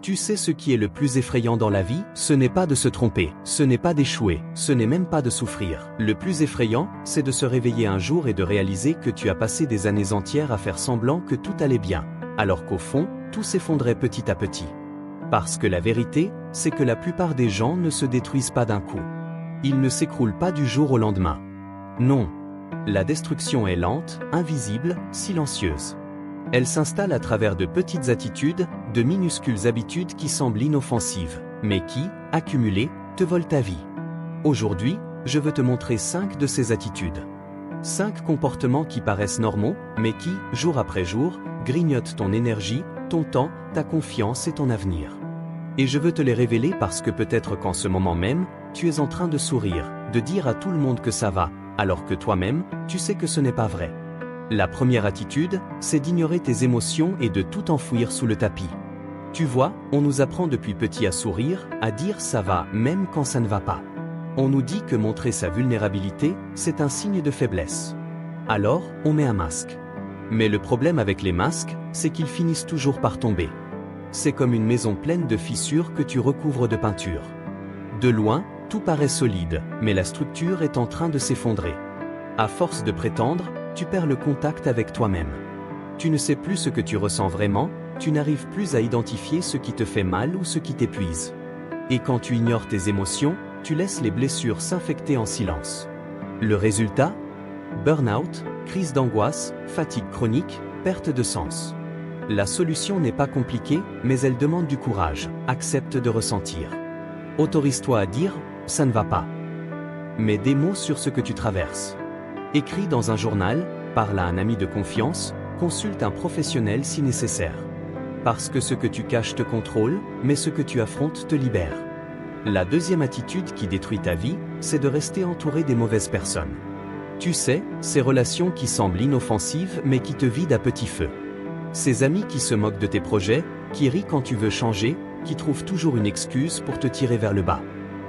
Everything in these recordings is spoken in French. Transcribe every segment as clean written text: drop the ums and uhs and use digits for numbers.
Tu sais ce qui est le plus effrayant dans la vie? Ce n'est pas de se tromper, ce n'est pas d'échouer, ce n'est même pas de souffrir. Le plus effrayant, c'est de se réveiller un jour et de réaliser que tu as passé des années entières à faire semblant que tout allait bien, alors qu'au fond, tout s'effondrait petit à petit. Parce que la vérité, c'est que la plupart des gens ne se détruisent pas d'un coup. Ils ne s'écroulent pas du jour au lendemain. Non. La destruction est lente, invisible, silencieuse. Elle s'installe à travers de petites attitudes, de minuscules habitudes qui semblent inoffensives, mais qui, accumulées, te volent ta vie. Aujourd'hui, je veux te montrer 5 de ces attitudes. 5 comportements qui paraissent normaux, mais qui, jour après jour, grignotent ton énergie, ton temps, ta confiance et ton avenir. Et je veux te les révéler parce que peut-être qu'en ce moment même, tu es en train de sourire, de dire à tout le monde que ça va, alors que toi-même, tu sais que ce n'est pas vrai. La première attitude, c'est d'ignorer tes émotions et de tout enfouir sous le tapis. Tu vois, on nous apprend depuis petit à sourire, à dire ça va, même quand ça ne va pas. On nous dit que montrer sa vulnérabilité, c'est un signe de faiblesse. Alors, on met un masque. Mais le problème avec les masques, c'est qu'ils finissent toujours par tomber. C'est comme une maison pleine de fissures que tu recouvres de peinture. De loin, tout paraît solide, mais la structure est en train de s'effondrer. À force de prétendre, tu perds le contact avec toi-même. Tu ne sais plus ce que tu ressens vraiment, tu n'arrives plus à identifier ce qui te fait mal ou ce qui t'épuise. Et quand tu ignores tes émotions, tu laisses les blessures s'infecter en silence. Le résultat? Burn-out, crise d'angoisse, fatigue chronique, perte de sens. La solution n'est pas compliquée, mais elle demande du courage. Accepte de ressentir. Autorise-toi à dire « ça ne va pas ». Mets des mots sur ce que tu traverses. Écris dans un journal, parle à un ami de confiance, consulte un professionnel si nécessaire. Parce que ce que tu caches te contrôle, mais ce que tu affrontes te libère. La deuxième attitude qui détruit ta vie, c'est de rester entouré des mauvaises personnes. Tu sais, ces relations qui semblent inoffensives mais qui te vident à petit feu. Ces amis qui se moquent de tes projets, qui rient quand tu veux changer, qui trouvent toujours une excuse pour te tirer vers le bas.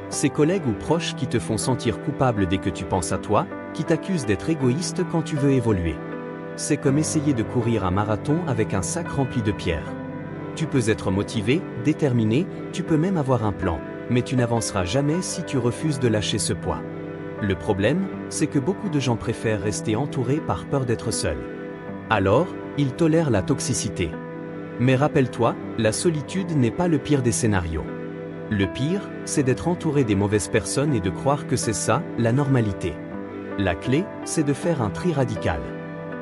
Ces collègues ou proches qui te font sentir coupable dès que tu penses à toi, qui t'accusent d'être égoïste quand tu veux évoluer. C'est comme essayer de courir un marathon avec un sac rempli de pierres. Tu peux être motivé, déterminé, tu peux même avoir un plan, mais tu n'avanceras jamais si tu refuses de lâcher ce poids. Le problème, c'est que beaucoup de gens préfèrent rester entourés par peur d'être seuls. Alors, ils tolèrent la toxicité. Mais rappelle-toi, la solitude n'est pas le pire des scénarios. Le pire, c'est d'être entouré des mauvaises personnes et de croire que c'est ça, la normalité. La clé, c'est de faire un tri radical.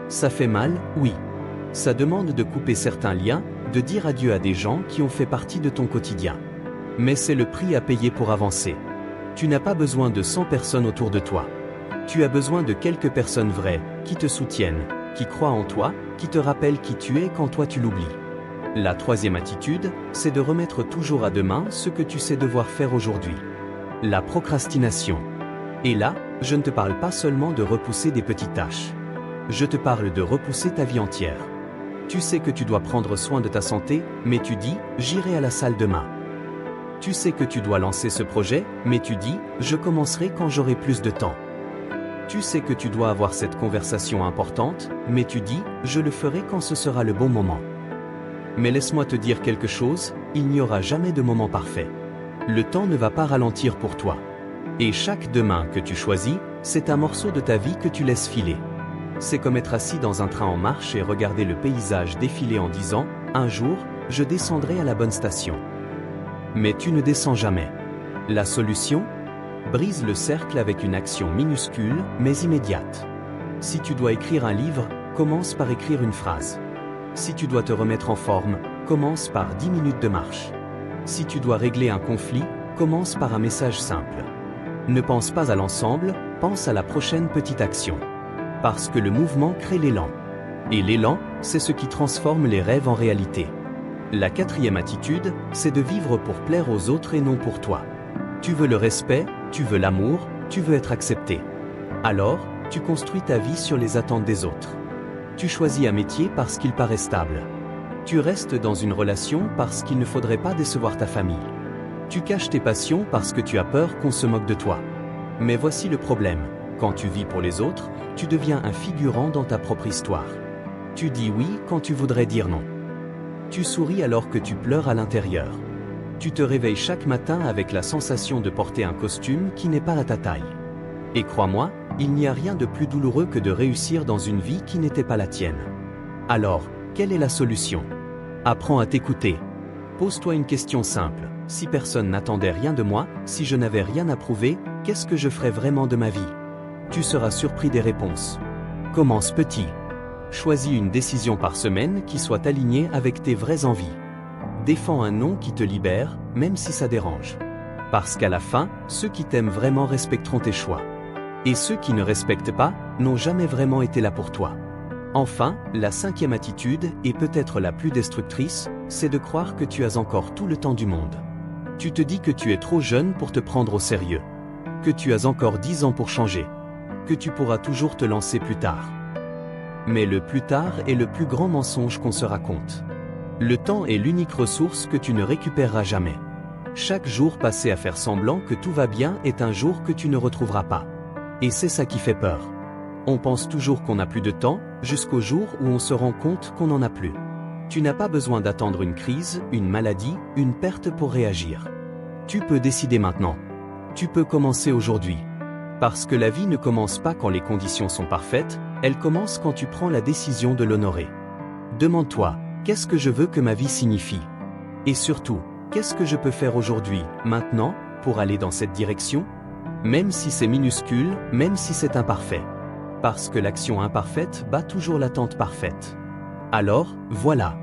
Ça fait mal, oui. Ça demande de couper certains liens, de dire adieu à des gens qui ont fait partie de ton quotidien. Mais c'est le prix à payer pour avancer. Tu n'as pas besoin de 100 personnes autour de toi. Tu as besoin de quelques personnes vraies, qui te soutiennent, qui croient en toi, qui te rappellent qui tu es quand toi tu l'oublies. La troisième attitude, c'est de remettre toujours à demain ce que tu sais devoir faire aujourd'hui. La procrastination. Et là, je ne te parle pas seulement de repousser des petites tâches. Je te parle de repousser ta vie entière. Tu sais que tu dois prendre soin de ta santé, mais tu dis « j'irai à la salle demain ». Tu sais que tu dois lancer ce projet, mais tu dis « je commencerai quand j'aurai plus de temps ». Tu sais que tu dois avoir cette conversation importante, mais tu dis « je le ferai quand ce sera le bon moment ». Mais laisse-moi te dire quelque chose, il n'y aura jamais de moment parfait. Le temps ne va pas ralentir pour toi. Et chaque demain que tu choisis, c'est un morceau de ta vie que tu laisses filer. C'est comme être assis dans un train en marche et regarder le paysage défiler en disant « un jour, je descendrai à la bonne station ». Mais tu ne descends jamais. La solution? Brise le cercle avec une action minuscule, mais immédiate. Si tu dois écrire un livre, commence par écrire une phrase. Si tu dois te remettre en forme, commence par 10 minutes de marche. Si tu dois régler un conflit, commence par un message simple. Ne pense pas à l'ensemble, pense à la prochaine petite action. Parce que le mouvement crée l'élan. Et l'élan, c'est ce qui transforme les rêves en réalité. La quatrième attitude, c'est de vivre pour plaire aux autres et non pour toi. Tu veux le respect, tu veux l'amour, tu veux être accepté. Alors, tu construis ta vie sur les attentes des autres. Tu choisis un métier parce qu'il paraît stable. Tu restes dans une relation parce qu'il ne faudrait pas décevoir ta famille. Tu caches tes passions parce que tu as peur qu'on se moque de toi. Mais voici le problème, quand tu vis pour les autres, tu deviens un figurant dans ta propre histoire. Tu dis oui quand tu voudrais dire non. Tu souris alors que tu pleures à l'intérieur. Tu te réveilles chaque matin avec la sensation de porter un costume qui n'est pas à ta taille. Et crois-moi, il n'y a rien de plus douloureux que de réussir dans une vie qui n'était pas la tienne. Alors, quelle est la solution? Apprends à t'écouter. Pose-toi une question simple. Si personne n'attendait rien de moi, si je n'avais rien à prouver, qu'est-ce que je ferais vraiment de ma vie? Tu seras surpris des réponses. Commence petit. Choisis une décision par semaine qui soit alignée avec tes vraies envies. Défends un non qui te libère, même si ça dérange. Parce qu'à la fin, ceux qui t'aiment vraiment respecteront tes choix. Et ceux qui ne respectent pas, n'ont jamais vraiment été là pour toi. Enfin, la 5e attitude, et peut-être la plus destructrice, c'est de croire que tu as encore tout le temps du monde. Tu te dis que tu es trop jeune pour te prendre au sérieux. Que tu as encore 10 ans pour changer. Que tu pourras toujours te lancer plus tard. Mais le plus tard est le plus grand mensonge qu'on se raconte. Le temps est l'unique ressource que tu ne récupéreras jamais. Chaque jour passé à faire semblant que tout va bien est un jour que tu ne retrouveras pas. Et c'est ça qui fait peur. On pense toujours qu'on n'a plus de temps, jusqu'au jour où on se rend compte qu'on n'en a plus. Tu n'as pas besoin d'attendre une crise, une maladie, une perte pour réagir. Tu peux décider maintenant. Tu peux commencer aujourd'hui. Parce que la vie ne commence pas quand les conditions sont parfaites, elle commence quand tu prends la décision de l'honorer. Demande-toi, qu'est-ce que je veux que ma vie signifie? Et surtout, qu'est-ce que je peux faire aujourd'hui, maintenant, pour aller dans cette direction? Même si c'est minuscule, même si c'est imparfait. Parce que l'action imparfaite bat toujours l'attente parfaite. Alors, voilà.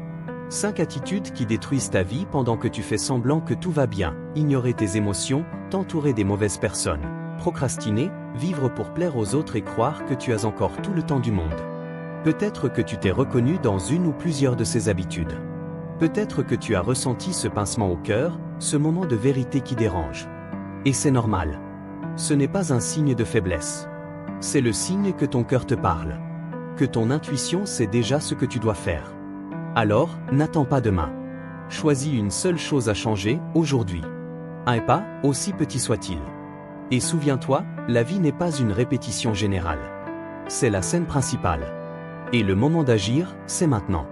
5 attitudes qui détruisent ta vie pendant que tu fais semblant que tout va bien, ignorer tes émotions, t'entourer des mauvaises personnes, procrastiner, vivre pour plaire aux autres et croire que tu as encore tout le temps du monde. Peut-être que tu t'es reconnu dans une ou plusieurs de ces habitudes. Peut-être que tu as ressenti ce pincement au cœur, ce moment de vérité qui dérange. Et c'est normal. Ce n'est pas un signe de faiblesse. C'est le signe que ton cœur te parle. Que ton intuition sait déjà ce que tu dois faire. Alors, n'attends pas demain. Choisis une seule chose à changer, aujourd'hui. Un pas, aussi petit soit-il. Et souviens-toi, la vie n'est pas une répétition générale. C'est la scène principale. Et le moment d'agir, c'est maintenant.